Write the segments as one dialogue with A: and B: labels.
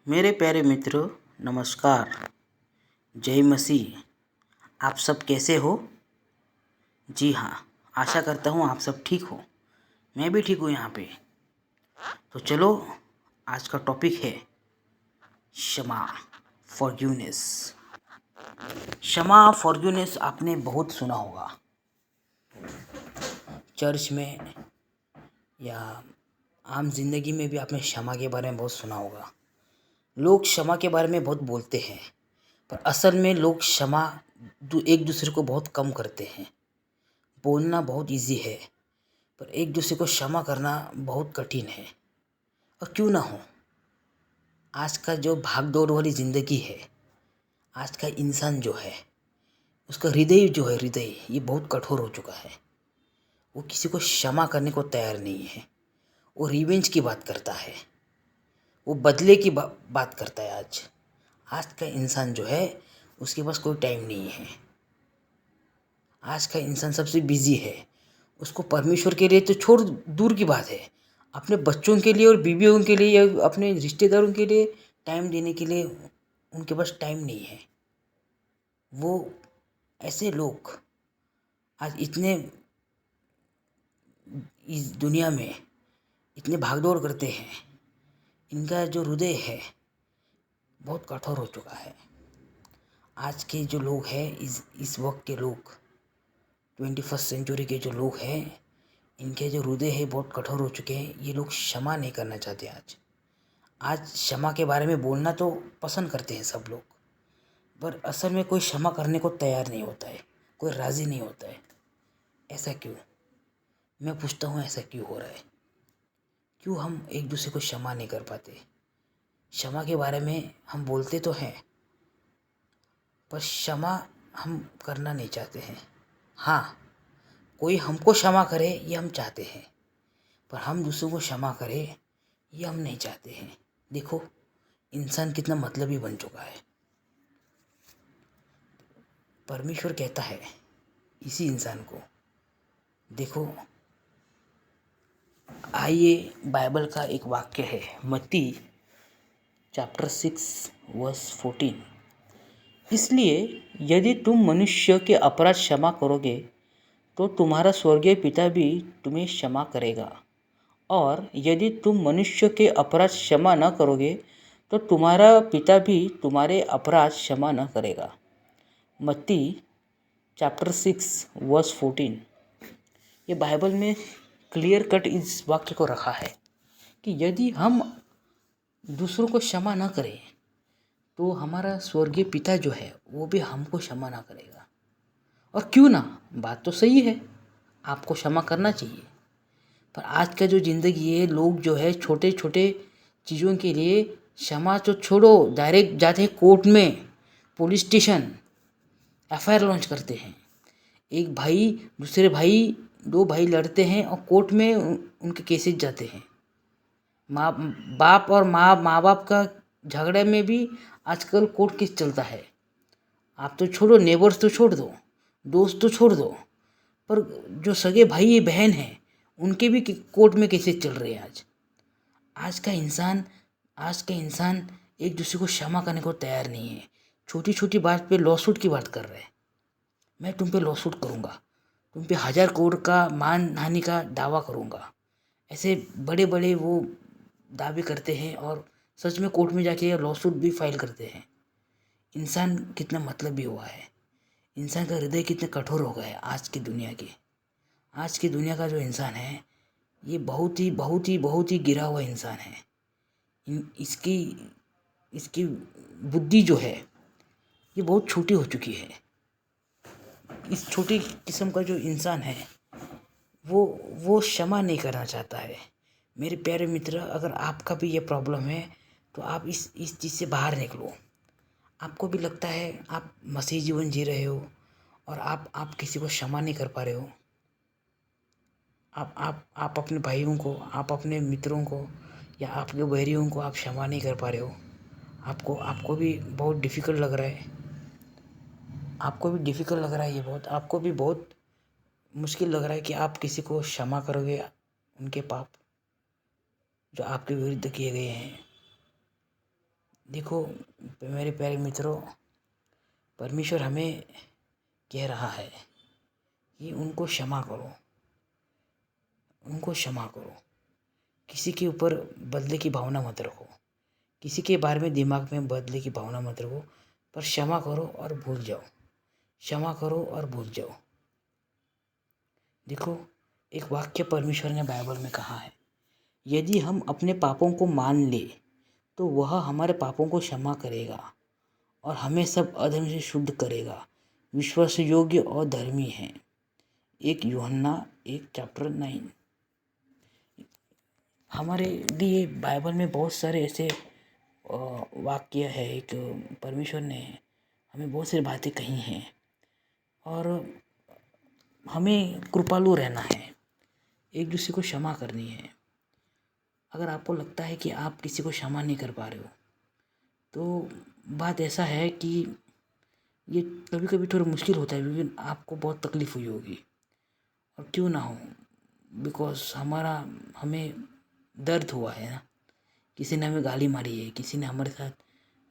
A: मेरे प्यारे मित्रों, नमस्कार। जय मसीह। आप सब कैसे हो? जी हाँ, आशा करता हूँ आप सब ठीक हो। मैं भी ठीक हूँ यहाँ पे। तो चलो, आज का टॉपिक है क्षमा, फॉरगिवनेस। क्षमा, फॉरगिवनेस आपने बहुत सुना होगा, चर्च में या आम जिंदगी में भी आपने क्षमा के बारे में बहुत सुना होगा। लोग क्षमा के बारे में बहुत बोलते हैं, पर असल में लोग क्षमा एक दूसरे को बहुत कम करते हैं। बोलना बहुत इजी है, पर एक दूसरे को क्षमा करना बहुत कठिन है। और क्यों ना हो, आज का जो भाग दौड़ वाली ज़िंदगी है, आज का इंसान जो है, उसका हृदय ये बहुत कठोर हो चुका है। वो किसी को क्षमा करने को तैयार नहीं है। वो रिवेंज की बात करता है, वो बदले की बात करता है। आज का इंसान जो है, उसके पास कोई टाइम नहीं है। आज का इंसान सबसे बिजी है। उसको परमेश्वर के लिए तो छोड़, दूर की बात है, अपने बच्चों के लिए और बीवियों के लिए या अपने रिश्तेदारों के लिए टाइम देने के लिए उनके पास टाइम नहीं है। वो ऐसे लोग आज इतने इस दुनिया में इतने भागदौड़ करते हैं, इनका जो हृदय है बहुत कठोर हो चुका है। आज के जो लोग हैं, इस वक्त के लोग, 21st सेंचुरी के जो लोग हैं, इनके जो हृदय है बहुत कठोर हो चुके हैं। ये लोग क्षमा नहीं करना चाहते। आज क्षमा के बारे में बोलना तो पसंद करते हैं सब लोग, पर असल में कोई क्षमा करने को तैयार नहीं होता है, कोई राज़ी नहीं होता है। ऐसा क्यों? मैं पूछता हूँ, ऐसा क्यों हो रहा है? क्यों हम एक दूसरे को क्षमा नहीं कर पाते? क्षमा के बारे में हम बोलते तो हैं, पर क्षमा हम करना नहीं चाहते हैं। हाँ, कोई हमको क्षमा करे ये हम चाहते हैं, पर हम दूसरों को क्षमा करे ये हम नहीं चाहते हैं। देखो, इंसान कितना मतलबी बन चुका है। परमेश्वर कहता है इसी इंसान को, देखो, आइए, बाइबल का एक वाक्य है, मत्ती चैप्टर 6 वर्स 14। इसलिए यदि तुम मनुष्य के अपराध क्षमा करोगे तो तुम्हारा स्वर्गीय पिता भी तुम्हें क्षमा करेगा, और यदि तुम मनुष्य के अपराध क्षमा न करोगे तो तुम्हारा पिता भी तुम्हारे अपराध क्षमा न करेगा। मत्ती चैप्टर 6 वर्स 14। ये बाइबल में क्लियर कट इस वाक्य को रखा है कि यदि हम दूसरों को क्षमा न करें तो हमारा स्वर्गीय पिता जो है वो भी हमको क्षमा ना करेगा। और क्यों ना, बात तो सही है, आपको क्षमा करना चाहिए। पर आज का जो ज़िंदगी है, लोग जो है छोटे छोटे चीज़ों के लिए क्षमा तो छोड़ो, डायरेक्ट जाते हैं कोर्ट में, पुलिस स्टेशन, एफआईआर लॉन्च करते हैं। एक भाई दूसरे भाई, दो भाई लड़ते हैं और कोर्ट में उनके केसेस जाते हैं। माँ बाप और माँ बाप का झगड़े में भी आजकल कोर्ट केस चलता है। आप तो छोड़ो, नेबर्स तो छोड़ दो, दोस्त तो छोड़ दो, पर जो सगे भाई बहन हैं उनके भी कोर्ट में केसेस चल रहे हैं। आज का इंसान एक दूसरे को क्षमा करने को तैयार नहीं है। छोटी छोटी बात पे लॉसूट की बात कर रहे हैं। मैं तुम पे लॉसूट करूँगा, तुम पे 1000 करोड़ का मान हानि का दावा करूँगा, ऐसे बड़े बड़े वो दावे करते हैं और सच में कोर्ट में जाके लॉसूट भी फाइल करते हैं। इंसान कितना मतलबी हुआ है, इंसान का हृदय कितना कठोर हो गया है। आज की दुनिया का जो इंसान है, ये बहुत ही गिरा हुआ इंसान है। इसकी इसकी बुद्धि जो है ये बहुत छोटी हो चुकी है। इस छोटी किस्म का जो इंसान है वो क्षमा नहीं करना चाहता है। मेरे प्यारे मित्र, अगर आपका भी ये प्रॉब्लम है तो आप इस चीज़ से बाहर निकलो। आपको भी लगता है आप मसीह जीवन जी रहे हो और आप किसी को क्षमा नहीं कर पा रहे हो। आप अपने भाइयों को, आप अपने मित्रों को या आपके बैरियों को आप क्षमा नहीं कर पा रहे हो। आपको भी बहुत डिफ़िकल्ट लग रहा है। ये बहुत, आपको भी बहुत मुश्किल लग रहा है कि आप किसी को क्षमा करोगे उनके पाप जो आपके विरुद्ध किए गए हैं। देखो मेरे प्यारे मित्रों, परमेश्वर हमें कह रहा है कि उनको क्षमा करो, उनको क्षमा करो। किसी के ऊपर बदले की भावना मत रखो, किसी के बारे में दिमाग में बदले की भावना मत रखो, पर क्षमा करो और भूल जाओ, क्षमा करो और भूल जाओ। देखो, एक वाक्य परमेश्वर ने बाइबल में कहा है, यदि हम अपने पापों को मान ले तो वह हमारे पापों को क्षमा करेगा और हमें सब अधर्म से शुद्ध करेगा, विश्वास योग्य और धर्मी है। 1 यूहन्ना 1:9। हमारे लिए बाइबल में बहुत सारे ऐसे वाक्य है। एक परमेश्वर ने हमें बहुत सारी बातें कही हैं और हमें कृपालु रहना है, एक दूसरे को क्षमा करनी है। अगर आपको लगता है कि आप किसी को क्षमा नहीं कर पा रहे हो तो बात ऐसा है कि ये कभी कभी थोड़ा मुश्किल होता है, क्योंकि आपको बहुत तकलीफ़ हुई होगी। और क्यों ना हो, बिकॉज हमें दर्द हुआ है ना, किसी ने हमें गाली मारी है, किसी ने हमारे साथ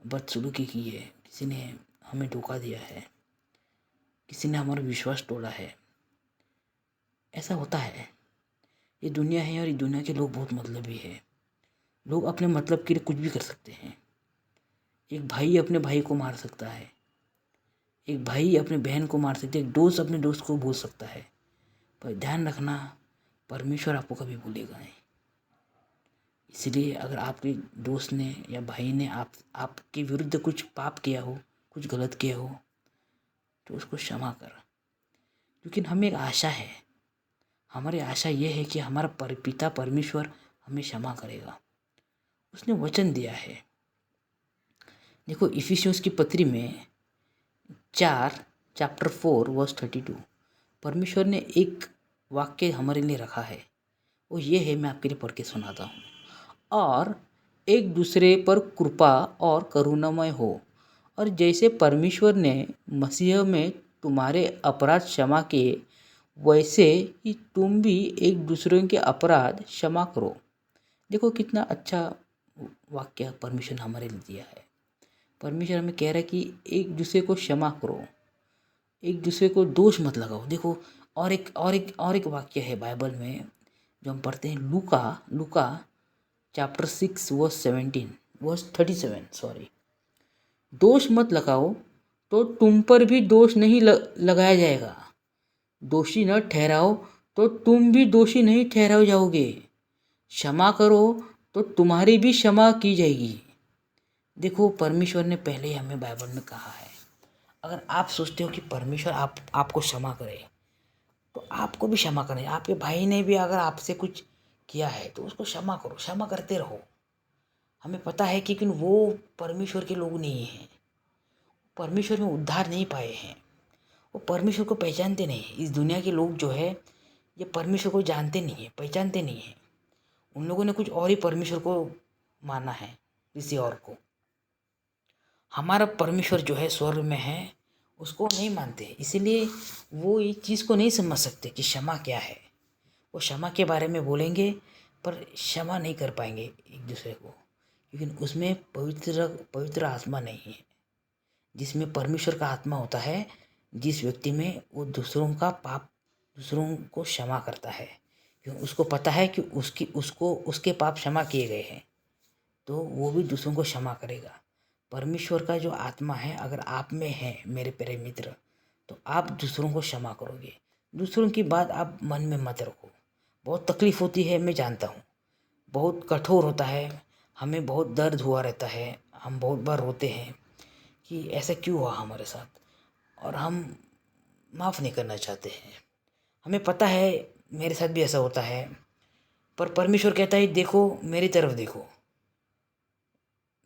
A: बदसलूकी की है, किसी ने हमें धोखा दिया है, किसी ने हमारा विश्वास तोड़ा है। ऐसा होता है, ये दुनिया है और ये दुनिया के लोग बहुत मतलबी है। लोग अपने मतलब के लिए कुछ भी कर सकते हैं। एक भाई अपने भाई को मार सकता है, एक भाई अपने बहन को मार सकता है, एक दोस्त अपने दोस्त को भूल सकता है, पर ध्यान रखना, परमेश्वर आपको कभी भूलेगा नहीं। इसलिए अगर आपके दोस्त ने या भाई ने आपके विरुद्ध कुछ पाप किया हो, कुछ गलत किया हो, तो उसको क्षमा कर, क्योंकि हमें एक आशा है। हमारी आशा ये है कि हमारा पिता परमेश्वर हमें क्षमा करेगा, उसने वचन दिया है। देखो, इफिसियों की पत्री में 4:4 परमेश्वर ने एक वाक्य हमारे लिए रखा है, वो ये है, मैं आपके लिए पढ़ के सुनाता हूँ। और एक दूसरे पर कृपा और करुणामय हो, और जैसे परमेश्वर ने मसीह में तुम्हारे अपराध क्षमा किए, वैसे ही तुम भी एक दूसरे के अपराध क्षमा करो। देखो कितना अच्छा वाक्य परमेश्वर ने हमारे लिए दिया है। परमेश्वर हमें कह रहा है कि एक दूसरे को क्षमा करो, एक दूसरे को दोष मत लगाओ। देखो, और एक वाक्य है बाइबल में जो हम पढ़ते हैं, लूका चैप्टर 6:37 सॉरी, दोष मत लगाओ तो तुम पर भी दोष नहीं लगाया जाएगा, दोषी न ठहराओ तो तुम भी दोषी नहीं ठहराए जाओगे, क्षमा करो तो तुम्हारी भी क्षमा की जाएगी। देखो, परमेश्वर ने पहले ही हमें बाइबल में कहा है, अगर आप सोचते हो कि परमेश्वर आपको क्षमा करे तो आपको भी क्षमा करें। आपके भाई ने भी अगर आपसे कुछ किया है तो उसको क्षमा करो, क्षमा करते रहो। हमें पता है कि वो परमेश्वर के लोग नहीं हैं, परमेश्वर में उद्धार नहीं पाए हैं, वो परमेश्वर को पहचानते नहीं हैं। इस दुनिया के लोग जो है ये परमेश्वर को जानते नहीं है, पहचानते नहीं हैं। उन लोगों ने कुछ और ही परमेश्वर को माना है, किसी और को। हमारा परमेश्वर जो है स्वर्ग में है, उसको नहीं मानते, इसीलिए वो इस चीज़ को नहीं समझ सकते कि क्षमा क्या है। वो क्षमा के बारे में बोलेंगे पर क्षमा नहीं कर पाएंगे एक दूसरे को, क्योंकि उसमें पवित्र आत्मा नहीं है। जिसमें परमेश्वर का आत्मा होता है, जिस व्यक्ति में वो दूसरों का पाप, दूसरों को क्षमा करता है, क्योंकि उसको पता है कि उसके पाप क्षमा किए गए हैं, तो वो भी दूसरों को क्षमा करेगा। परमेश्वर का जो आत्मा है अगर आप में है मेरे प्यारे मित्र, तो आप दूसरों को क्षमा करोगे। दूसरों की बात आप मन में मत रखो। बहुत तकलीफ़ होती है, मैं जानता हूँ, बहुत कठोर होता है, हमें बहुत दर्द हुआ रहता है, हम बहुत बार रोते हैं कि ऐसा क्यों हुआ हमारे साथ, और हम माफ़ नहीं करना चाहते हैं। हमें पता है मेरे साथ भी ऐसा होता है, पर परमेश्वर कहता है देखो, मेरी तरफ देखो,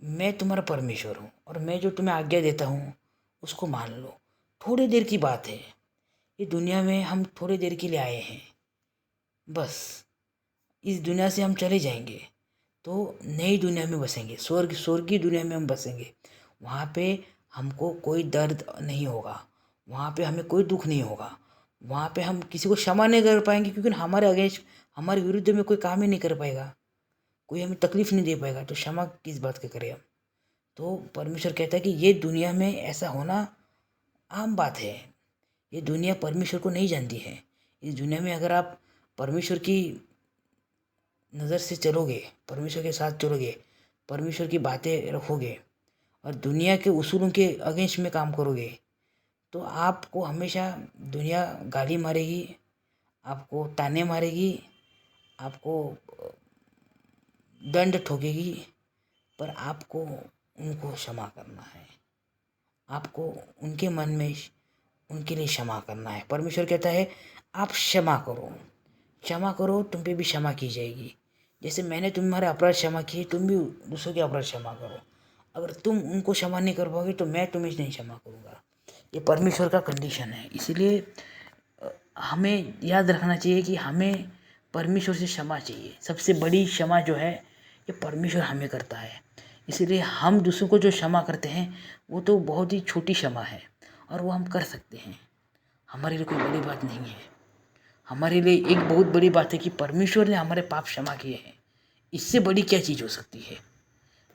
A: मैं तुम्हारा परमेश्वर हूँ और मैं जो तुम्हें आज्ञा देता हूँ उसको मान लो। थोड़ी देर की बात है, ये दुनिया में हम थोड़ी देर के लिए आए हैं, बस इस दुनिया से हम चले जाएंगे तो नई दुनिया में बसेंगे, स्वर्गीय दुनिया में हम बसेंगे। वहाँ पे हमको कोई दर्द नहीं होगा, वहाँ पे हमें कोई दुख नहीं होगा, वहाँ पे हम किसी को क्षमा नहीं कर पाएंगे, क्योंकि हमारे अगेंस्ट, हमारे विरुद्ध में कोई काम ही नहीं कर पाएगा, कोई हमें तकलीफ़ नहीं दे पाएगा, तो क्षमा किस बात के करें हम। तो परमेश्वर कहता है कि ये दुनिया में ऐसा होना आम बात है। ये दुनिया परमेश्वर को नहीं जानती है। इस दुनिया में अगर आप परमेश्वर की नज़र से चलोगे, परमेश्वर के साथ चलोगे, परमेश्वर की बातें रखोगे और दुनिया के उसूलों के अगेंस्ट में काम करोगे, तो आपको हमेशा दुनिया गाली मारेगी, आपको ताने मारेगी, आपको दंड ठोकेगी, पर आपको उनको क्षमा करना है। आपको उनके मन में उनके लिए क्षमा करना है। परमेश्वर कहता है आप क्षमा करो, क्षमा करो, तुम पे भी क्षमा की जाएगी। जैसे मैंने तुम्हारे अपराध क्षमा किए, तुम भी दूसरों के अपराध क्षमा करो। अगर तुम उनको क्षमा नहीं कर पाओगे तो मैं तुम्हें नहीं क्षमा करूँगा। ये परमेश्वर का कंडीशन है। इसलिए हमें याद रखना चाहिए कि हमें परमेश्वर से क्षमा चाहिए। सबसे बड़ी क्षमा जो है ये परमेश्वर हमें करता है। इसलिए हम दूसरों को जो क्षमा करते हैं वो तो बहुत ही छोटी क्षमा है और वो हम कर सकते हैं। हमारे लिए कोई बड़ी बात नहीं है। हमारे लिए एक बहुत बड़ी बात है कि परमेश्वर ने हमारे पाप क्षमा किए हैं। इससे बड़ी क्या चीज़ हो सकती है।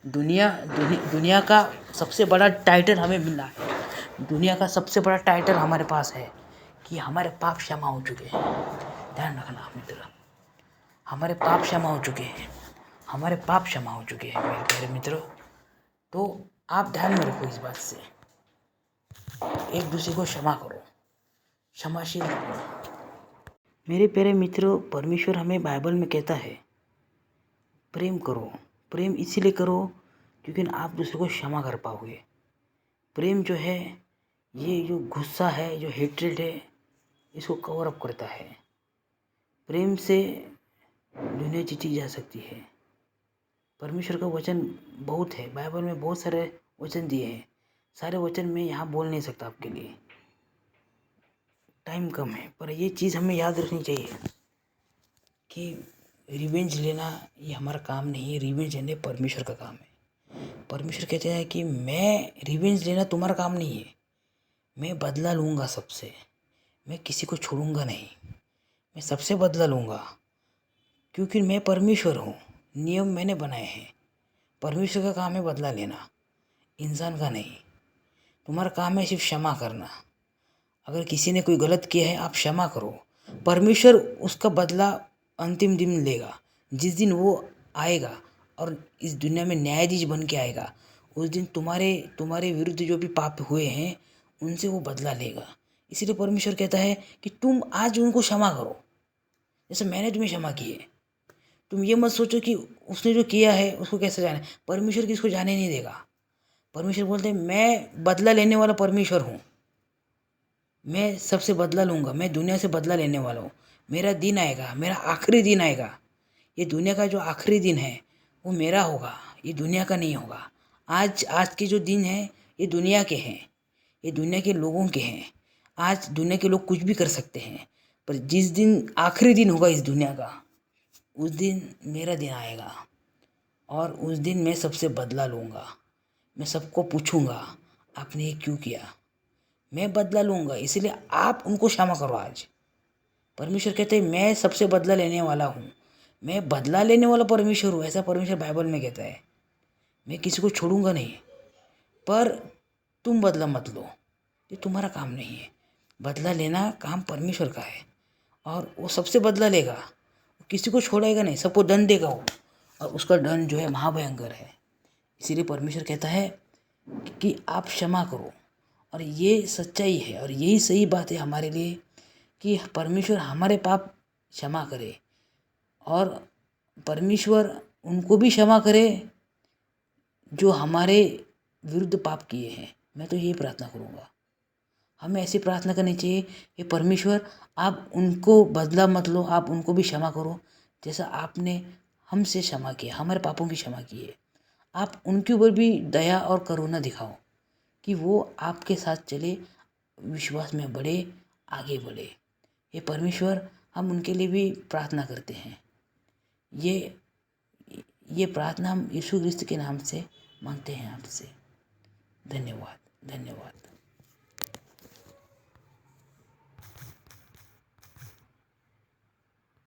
A: दुनिया का सबसे बड़ा टाइटल हमें मिला है। दुनिया का सबसे बड़ा टाइटल हमारे पास है कि हमारे पाप क्षमा हो चुके हैं। ध्यान रखना मित्र, हमारे पाप क्षमा हो चुके हैं। हमारे पाप क्षमा हो चुके हैं मेरे प्यारे मित्रों। तो आप ध्यान में रखो इस बात से, एक दूसरे को क्षमा करो, क्षमाशील रहो। मेरे प्यारे मित्रों, परमेश्वर हमें बाइबल में कहता है प्रेम करो। प्रेम इसीलिए करो क्योंकि आप दूसरे को क्षमा कर पाओगे। प्रेम जो है ये जो गुस्सा है, जो हेट्रेड है, इसको कवर अप करता है। प्रेम से दुनिया जीती जा सकती है। परमेश्वर का वचन बहुत है, बाइबल में बहुत सारे वचन दिए हैं। सारे वचन मैं यहाँ बोल नहीं सकता आपके लिए, टाइम कम है। पर ये चीज़ हमें याद रखनी चाहिए कि रिवेंज लेना ये हमारा काम नहीं है। रिवेंज लेने परमेश्वर का काम है। परमेश्वर कहते हैं कि मैं रिवेंज लेना तुम्हारा काम नहीं है। मैं बदला लूँगा सबसे, मैं किसी को छोड़ूंगा नहीं, मैं सबसे बदला लूँगा क्योंकि मैं परमेश्वर हूँ। नियम मैंने बनाए हैं। परमेश्वर का काम है बदला लेना, इंसान का नहीं। तुम्हारा काम है सिर्फ क्षमा करना। अगर किसी ने कोई गलत किया है आप क्षमा करो। परमेश्वर उसका बदला अंतिम दिन लेगा। जिस दिन वो आएगा और इस दुनिया में न्यायाधीश बन के आएगा, उस दिन तुम्हारे विरुद्ध जो भी पाप हुए हैं उनसे वो बदला लेगा। इसीलिए परमेश्वर कहता है कि तुम आज उनको क्षमा करो जैसे मैंने तुम्हें क्षमा की है। तुम ये मत सोचो कि उसने जो किया है उसको कैसे जाने। परमेश्वर किसको जाने नहीं देगा। परमेश्वर बोलते हैं मैं बदला लेने वाला परमेश्वर हूँ। मैं सबसे बदला लूँगा। मैं दुनिया से बदला लेने वाला हूँ। मेरा दिन आएगा, मेरा आखिरी दिन आएगा। ये दुनिया का जो आखिरी दिन है वो मेरा होगा, ये दुनिया का नहीं होगा। आज के जो दिन हैं ये दुनिया के हैं, ये दुनिया के लोगों के हैं। आज दुनिया के लोग कुछ भी कर सकते हैं, पर जिस दिन आखिरी दिन होगा इस दुनिया का, उस दिन मेरा दिन आएगा और उस दिन मैं सबसे बदला लूँगा। मैं सबको पूछूंगा आपने ये क्यों किया। मैं बदला लूँगा, इसलिए आप उनको क्षमा करो आज। परमेश्वर कहते हैं मैं सबसे बदला लेने वाला हूँ। मैं बदला लेने वाला परमेश्वर हूँ, ऐसा परमेश्वर बाइबल में कहता है। मैं किसी को छोड़ूंगा नहीं, पर तुम बदला मत लो, ये तुम्हारा काम नहीं है। बदला लेना काम परमेश्वर का है और वो सबसे बदला लेगा। किसी को छोड़ेगा नहीं, सबको दंड देगा वो, और उसका दंड जो है महाभयंकर है। इसीलिए परमेश्वर कहता है कि आप क्षमा करो। और ये सच्चाई है और यही सही बात है हमारे लिए कि परमेश्वर हमारे पाप क्षमा करे और परमेश्वर उनको भी क्षमा करे जो हमारे विरुद्ध पाप किए हैं। मैं तो यही प्रार्थना करूँगा। हमें ऐसी प्रार्थना करनी चाहिए कि परमेश्वर आप उनको बदला मत लो, आप उनको भी क्षमा करो जैसा आपने हमसे क्षमा किया, हमारे पापों की क्षमा की है। आप उनके ऊपर भी दया और करुणा दिखाओ कि वो आपके साथ चले, विश्वास में बढ़े, आगे बढ़े। ये परमेश्वर हम उनके लिए भी प्रार्थना करते हैं। ये प्रार्थना हम यीशु क्रिस्त के नाम से मांगते हैं आपसे। धन्यवाद, धन्यवाद।